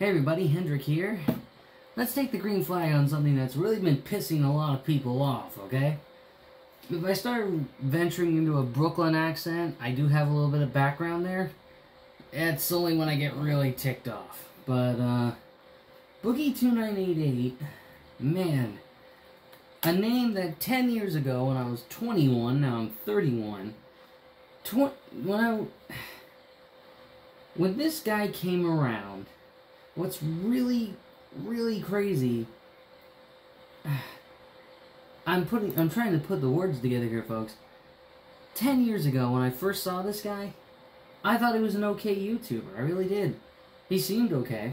Hey everybody, Hendrik here. Let's take the green flag on something that's really been pissing a lot of people off, okay? If I start venturing into a Brooklyn accent, I do have a little bit of background there. It's only when I get really ticked off. But, Boogie2988, man, a name that 10 years ago when I was 21, now I'm 31, when this guy came around, what's really crazy, I'm trying to put the words together here, folks. 10 years ago, when I first saw this guy, I thought he was an okay YouTuber. I really did. He seemed okay.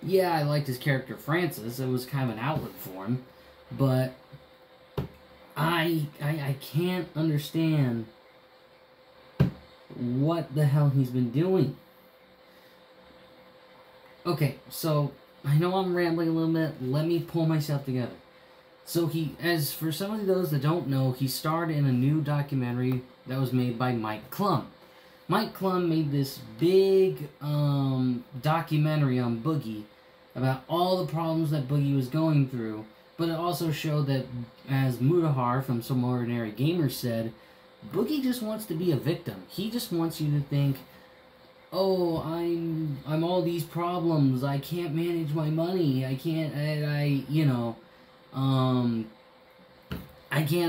Yeah, I liked his character Francis. It was kind of an outlet for him. But I can't understand what the hell he's been doing. Okay, so I know I'm rambling a little bit. Let me pull myself together. So as for some of those that don't know, he starred in a new documentary that was made by Mike Klum. Mike Klum made this big documentary on Boogie about all the problems that Boogie was going through, but it also showed that, as Mudahar from Some Ordinary Gamers said, Boogie just wants to be a victim. He just wants you to think, oh, I'm all these problems, I can't manage my money, I can't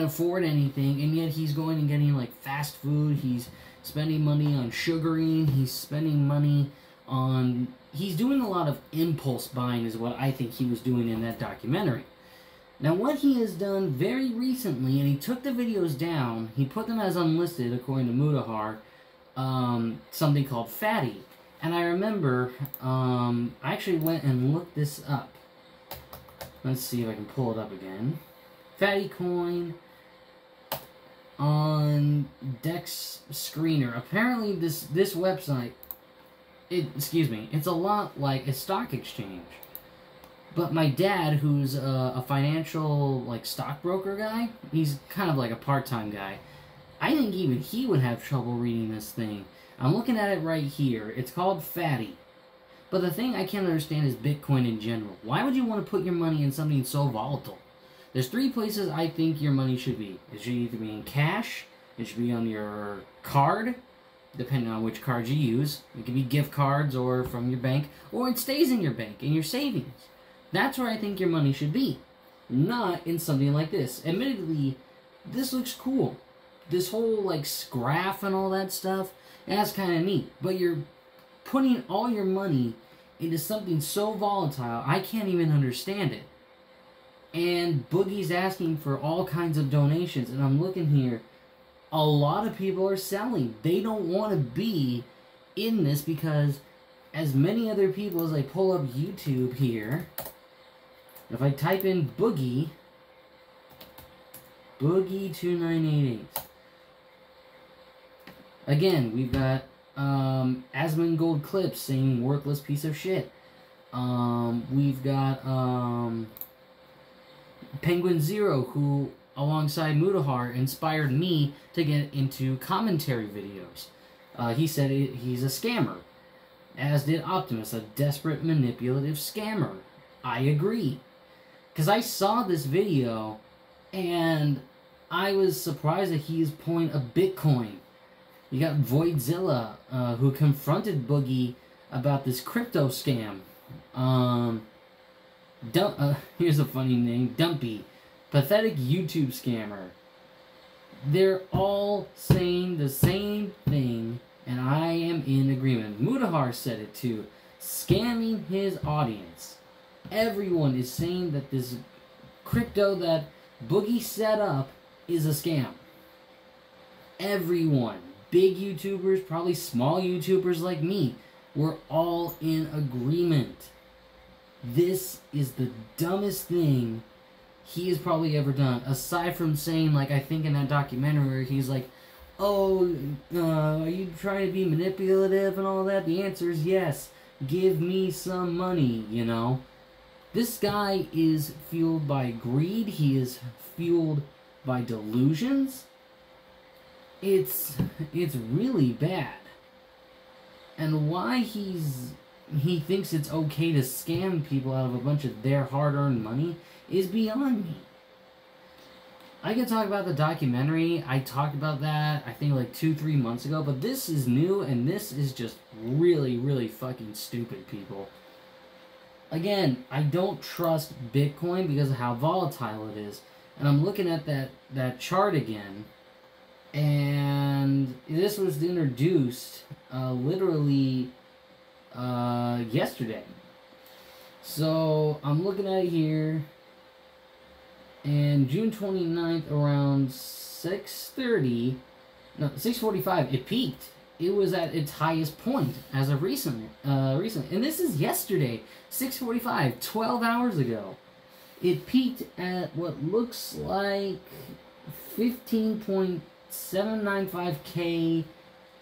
afford anything, and yet he's going and getting, like, fast food, he's spending money on sugaring, he's spending money on, he's doing a lot of impulse buying is what I think he was doing in that documentary. Now, what he has done very recently, and he took the videos down, he put them as unlisted, according to Mudahar, something called Fatty. And I remember, I actually went and looked this up. Let's see if I can pull it up again. Fatty Coin on Dex Screener. Apparently this website, it's a lot like a stock exchange. But my dad, who's a financial, like, stockbroker guy, he's kind of like a part-time guy. I think even he would have trouble reading this thing. I'm looking at it right here. It's called Fatty. But the thing I can't understand is Bitcoin in general. Why would you want to put your money in something so volatile? There's 3 places I think your money should be. It should either be in cash, it should be on your card, depending on which card you use. It could be gift cards or from your bank, or it stays in your bank, in your savings. That's where I think your money should be. Not in something like this. Admittedly, this looks cool. This whole, like, graph and all that stuff, that's kind of neat. But you're putting all your money into something so volatile, I can't even understand it. And Boogie's asking for all kinds of donations, and I'm looking here, a lot of people are selling. They don't want to be in this because, as many other people, as I pull up YouTube here, if I type in Boogie2988, again, we've got Asmongold Clips saying worthless piece of shit. We've got Penguin Zero, who, alongside Mudahar, inspired me to get into commentary videos. He said he's a scammer. As did Optimus, a desperate, manipulative scammer. I agree. Because I saw this video, and I was surprised that he is pulling a Bitcoin. You got Voidzilla, who confronted Boogie about this crypto scam. Here's a funny name, Dumpy. Pathetic YouTube scammer. They're all saying the same thing, and I am in agreement. Mudahar said it too. Scamming his audience. Everyone is saying that this crypto that Boogie set up is a scam. Everyone. Big YouTubers, probably small YouTubers like me, we're all in agreement. This is the dumbest thing he has probably ever done. Aside from saying, like, I think in that documentary where he's like, oh, are you trying to be manipulative and all that? The answer is yes. Give me some money, you know? This guy is fueled by greed. He is fueled by delusions. It's really bad. And why he's he thinks it's okay to scam people out of a bunch of their hard-earned money is beyond me. I can talk about the documentary. I talked about that, I think, like 2-3 months ago, but this is new, and this is just really, really fucking stupid, people. Again, I don't trust Bitcoin because of how volatile it is, and I'm looking at that chart again, and this was introduced literally yesterday. So I'm looking at it here, and June 29th around 6:45 it peaked. It was at its highest point as of recently, and this is yesterday, 6:45, 12 hours ago. It peaked at what looks like 15.795K.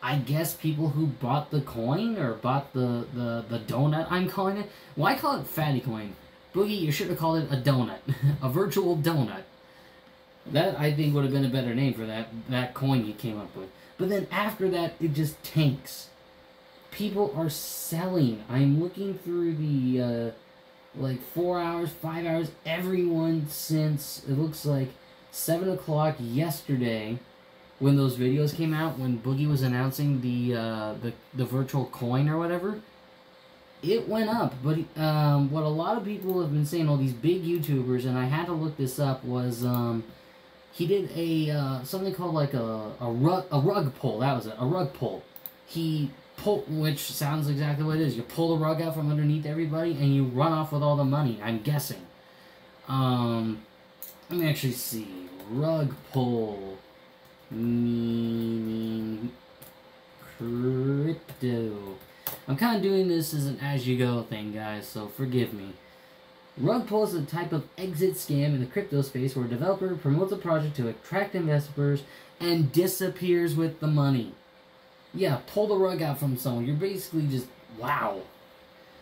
I guess people who bought the coin, or bought the donut, I'm calling it. Why call it Fatty Coin? Boogie, you should have called it a donut. A virtual donut. That, I think, would have been a better name for that coin you came up with. But then after that, it just tanks. People are selling. I'm looking through the, like, 4 hours, 5 hours, everyone since, it looks like, 7 o'clock yesterday, when those videos came out, when Boogie was announcing the virtual coin or whatever, it went up. But what a lot of people have been saying, all these big YouTubers, and I had to look this up, was he did a something called like a rug pull. That was it, a rug pull. He pulled, which sounds exactly what it is. You pull the rug out from underneath everybody, and you run off with all the money. I'm guessing. Let me actually see. Rug pull. Meaning crypto. I'm kind of doing this as an as-you-go thing, guys, so forgive me. Rug pull is a type of exit scam in the crypto space where a developer promotes a project to attract investors and disappears with the money. Yeah, pull the rug out from someone. You're basically just, wow.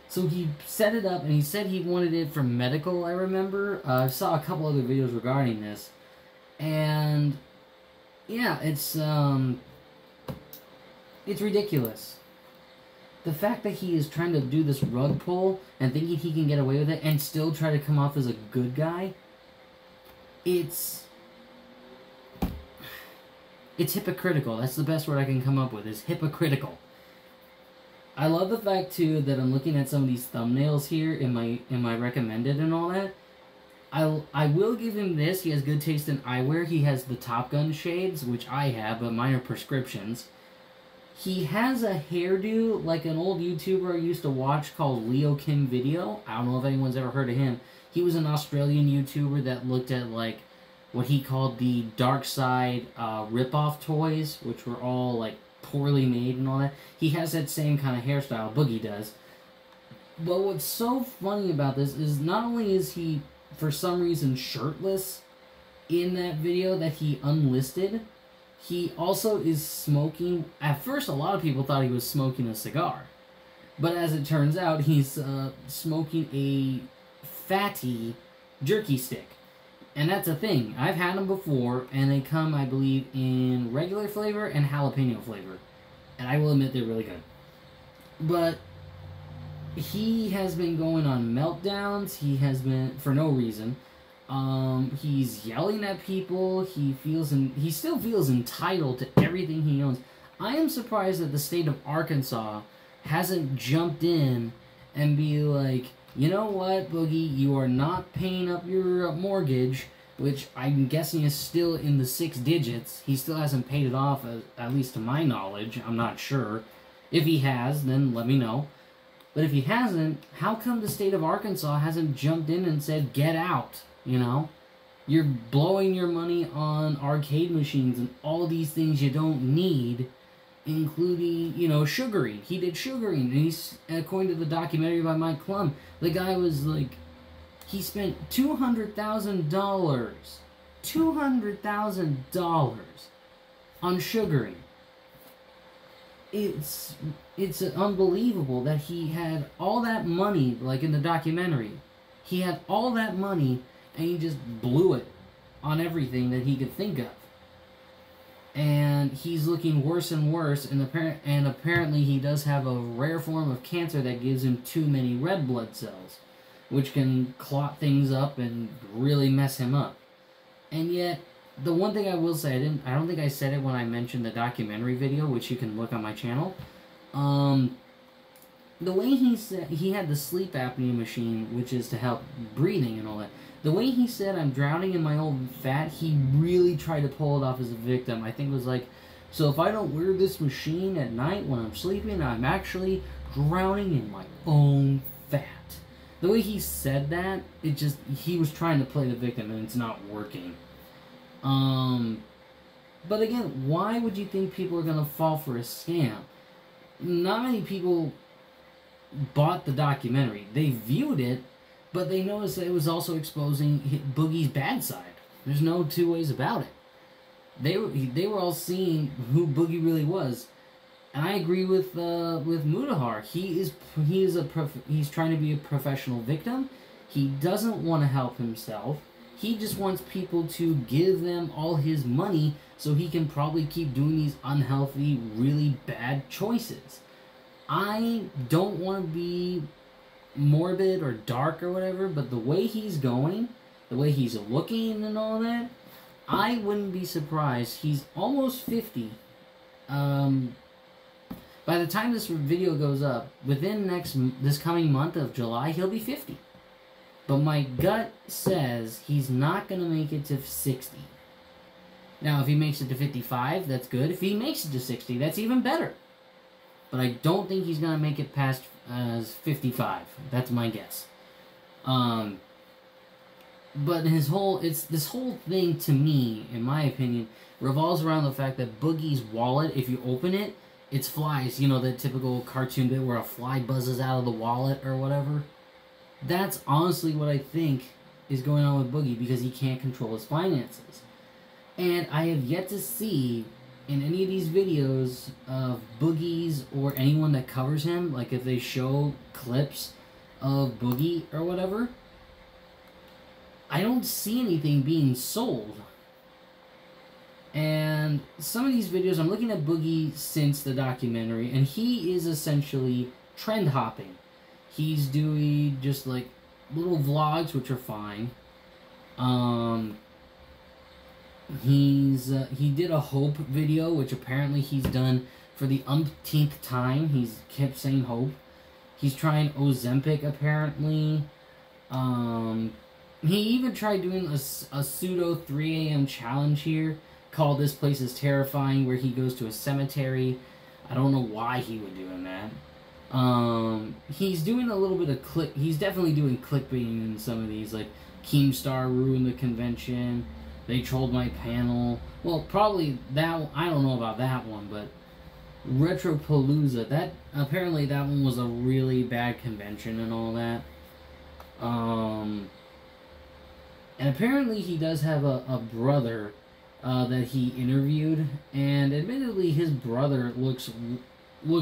So he set it up, and he said he wanted it for medical, I remember. I saw a couple other videos regarding this. And yeah, it's ridiculous. The fact that he is trying to do this rug pull and thinking he can get away with it and still try to come off as a good guy, it's hypocritical. That's the best word I can come up with, is hypocritical. I love the fact, too, that I'm looking at some of these thumbnails here in my recommended and all that. I will give him this. He has good taste in eyewear. He has the Top Gun shades, which I have, but mine are prescriptions. He has a hairdo like an old YouTuber I used to watch called Leo Kim Video. I don't know if anyone's ever heard of him. He was an Australian YouTuber that looked at, like, what he called the dark side rip-off toys, which were all, like, poorly made and all that. He has that same kind of hairstyle Boogie does. But what's so funny about this is not only is he, for some reason, shirtless in that video that he unlisted, he also is smoking. At first, a lot of people thought he was smoking a cigar. But as it turns out, he's smoking a fatty jerky stick. And that's a thing. I've had them before, and they come, I believe, in regular flavor and jalapeno flavor. And I will admit they're really good. But he has been going on meltdowns. He has been, for no reason. He's yelling at people. He still feels entitled to everything he owns. I am surprised that the state of Arkansas hasn't jumped in and be like, you know what, Boogie, you are not paying up your mortgage, which I'm guessing is still in the 6 digits. He still hasn't paid it off, at least to my knowledge. I'm not sure. If he has, then let me know. But if he hasn't, how come the state of Arkansas hasn't jumped in and said, get out, you know? You're blowing your money on arcade machines and all these things you don't need, including, you know, sugaring. He did sugaring, and he's, according to the documentary by Mike Klum, the guy was like, he spent $200,000 on sugaring. It's unbelievable that he had all that money, like in the documentary. He had all that money, and he just blew it on everything that he could think of. and he's looking worse and worse, and apparently he does have a rare form of cancer that gives him too many red blood cells, which can clot things up and really mess him up. And yet, the one thing I will say, I don't think I said it when I mentioned the documentary video, which you can look on my channel. The way he said he had the sleep apnea machine, which is to help breathing and all that. The way he said, I'm drowning in my own fat, he really tried to pull it off as a victim. I think it was like, so if I don't wear this machine at night when I'm sleeping, I'm actually drowning in my own fat. The way he said that, he was trying to play the victim, and it's not working. But again, why would you think people are going to fall for a scam? Not many people bought the documentary. They viewed it, but they noticed that it was also exposing Boogie's bad side. There's no two ways about it. They were all seeing who Boogie really was, and I agree with Mudahar. He's trying to be a professional victim. He doesn't want to help himself. He just wants people to give them all his money so he can probably keep doing these unhealthy, really bad choices. I don't want to be morbid or dark or whatever, but the way he's going, the way he's looking and all that, I wouldn't be surprised. He's almost 50. By the time this video goes up, within this coming month of July, he'll be 50. But my gut says he's not going to make it to 60. Now, if he makes it to 55, that's good. If he makes it to 60, that's even better. But I don't think he's going to make it past 55. That's my guess. But this whole thing, to me, in my opinion, revolves around the fact that Boogie's wallet, if you open it, it's flies. You know, the typical cartoon bit where a fly buzzes out of the wallet or whatever. That's honestly what I think is going on with Boogie, because he can't control his finances. And I have yet to see in any of these videos of Boogie's or anyone that covers him, like if they show clips of Boogie or whatever, I don't see anything being sold. And some of these videos, I'm looking at Boogie since the documentary, and he is essentially trend hopping. He's doing just like little vlogs, which are fine. He did a hope video, which apparently he's done for the umpteenth time. He's kept saying hope. He's trying Ozempic, apparently. He even tried doing a pseudo 3 a.m. challenge here, called This Place is Terrifying, where he goes to a cemetery. I don't know why he would do that. He's doing a little bit of he's definitely doing clickbaiting in some of these, like Keemstar ruined the convention, they trolled my panel. Well, probably that, I don't know about that one, but Retropalooza, apparently that one was a really bad convention and all that. And apparently he does have a brother that he interviewed, and admittedly his brother looks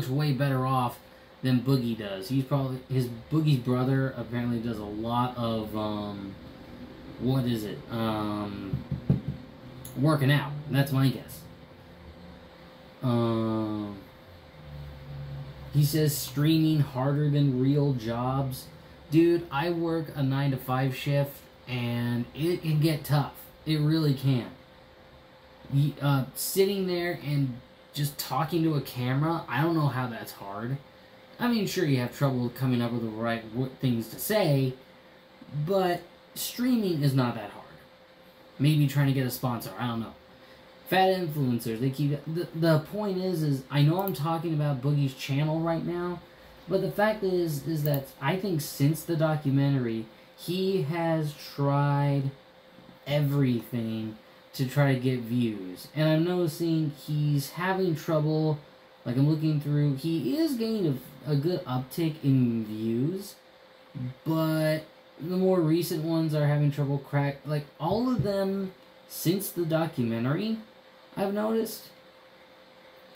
way better off than Boogie does. Boogie's brother apparently does a lot of working out. That's my guess. He says streaming harder than real jobs. Dude, I work a 9 to 5 shift, and it can get tough. It really can. Sitting there and just talking to a camera, I don't know how that's hard. I mean, sure, you have trouble coming up with the right things to say, but streaming is not that hard. Maybe trying to get a sponsor, I don't know. Fat influencers, they keep... The point is I know I'm talking about Boogie's channel right now, but the fact is that I think since the documentary, he has tried everything to try to get views. And I'm noticing he's having trouble. Like, I'm looking through, he is getting a good uptick in views, but the more recent ones are having trouble like, all of them, since the documentary, I've noticed,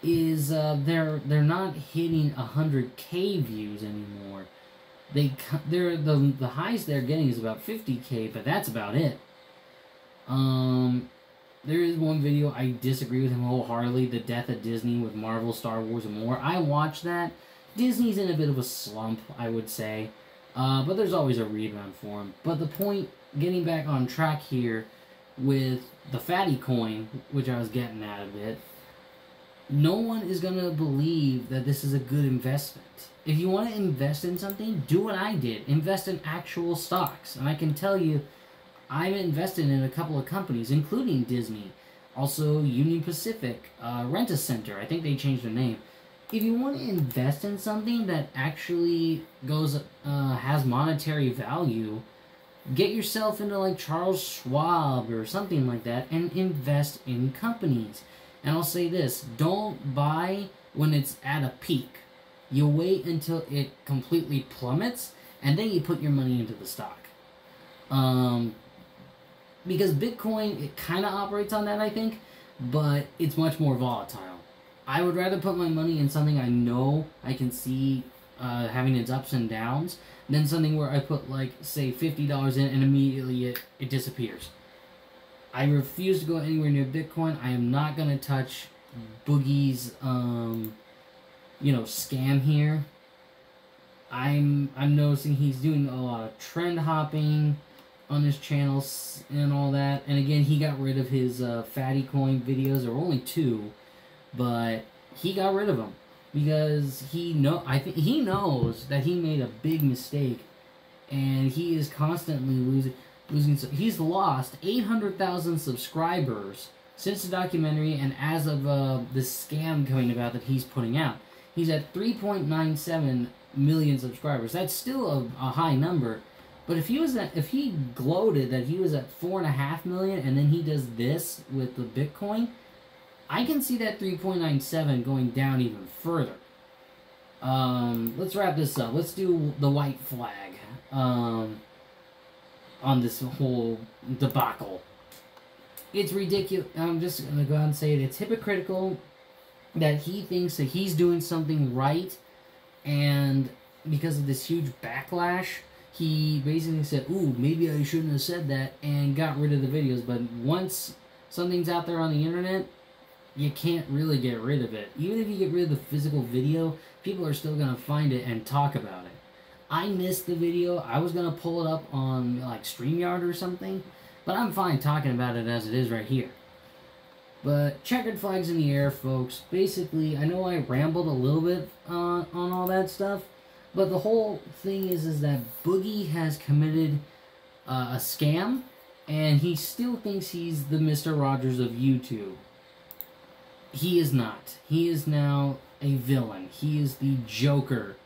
is, they're not hitting 100K views anymore. The highest they're getting is about 50K, but that's about it. there is one video I disagree with him wholeheartedly, The Death of Disney with Marvel, Star Wars, and more. I watched that. Disney's in a bit of a slump, I would say. But there's always a rebound for him. But the point, getting back on track here with the fatty coin, which I was getting at a bit, no one is going to believe that this is a good investment. If you want to invest in something, do what I did. Invest in actual stocks. And I can tell you, I'm invested in a couple of companies, including Disney. Also, Union Pacific, Rent-A-Center. I think they changed their name. If you want to invest in something that actually has monetary value, get yourself into like Charles Schwab or something like that and invest in companies. And I'll say this, don't buy when it's at a peak. You wait until it completely plummets, and then you put your money into the stock. Because Bitcoin, it kind of operates on that, I think, but it's much more volatile. I would rather put my money in something I know I can see having its ups and downs than something where I put, like, say, $50 in and immediately it disappears. I refuse to go anywhere near Bitcoin. I am not going to touch Boogie's, scam here. I'm noticing he's doing a lot of trend hopping on his channel and all that. And again, he got rid of his fatty coin videos. There were only 2, but he got rid of them because I think he knows that he made a big mistake, and he is constantly losing. He's lost 800,000 subscribers since the documentary, and as of this scam coming about that he's putting out, he's at 3.97 million subscribers. That's still a high number, but if he gloated that he was at 4.5 million, and then he does this with the Bitcoin, I can see that 3.97 going down even further. Let's wrap this up. Let's do the white flag. On this whole debacle. It's ridiculous. I'm just going to go out and say it. It's hypocritical that he thinks that he's doing something right, and because of this huge backlash, he basically said, ooh, maybe I shouldn't have said that, and got rid of the videos. But once something's out there on the internet, you can't really get rid of it. Even if you get rid of the physical video, people are still going to find it and talk about it. I missed the video. I was going to pull it up on, like, StreamYard or something. But I'm fine talking about it as it is right here. But checkered flags in the air, folks. Basically, I know I rambled a little bit on all that stuff. But the whole thing is that Boogie has committed a scam. And he still thinks he's the Mister Rodgers of YouTube. He is not. He is now a villain. He is the Joker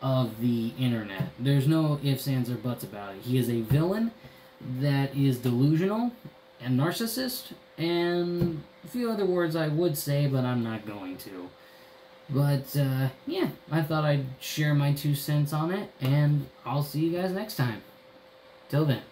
of the internet. There's no ifs, ands, or buts about it. He is a villain that is delusional and narcissist, and a few other words I would say, but I'm not going to. But, yeah, I thought I'd share my 2 cents on it, and I'll see you guys next time. Till then.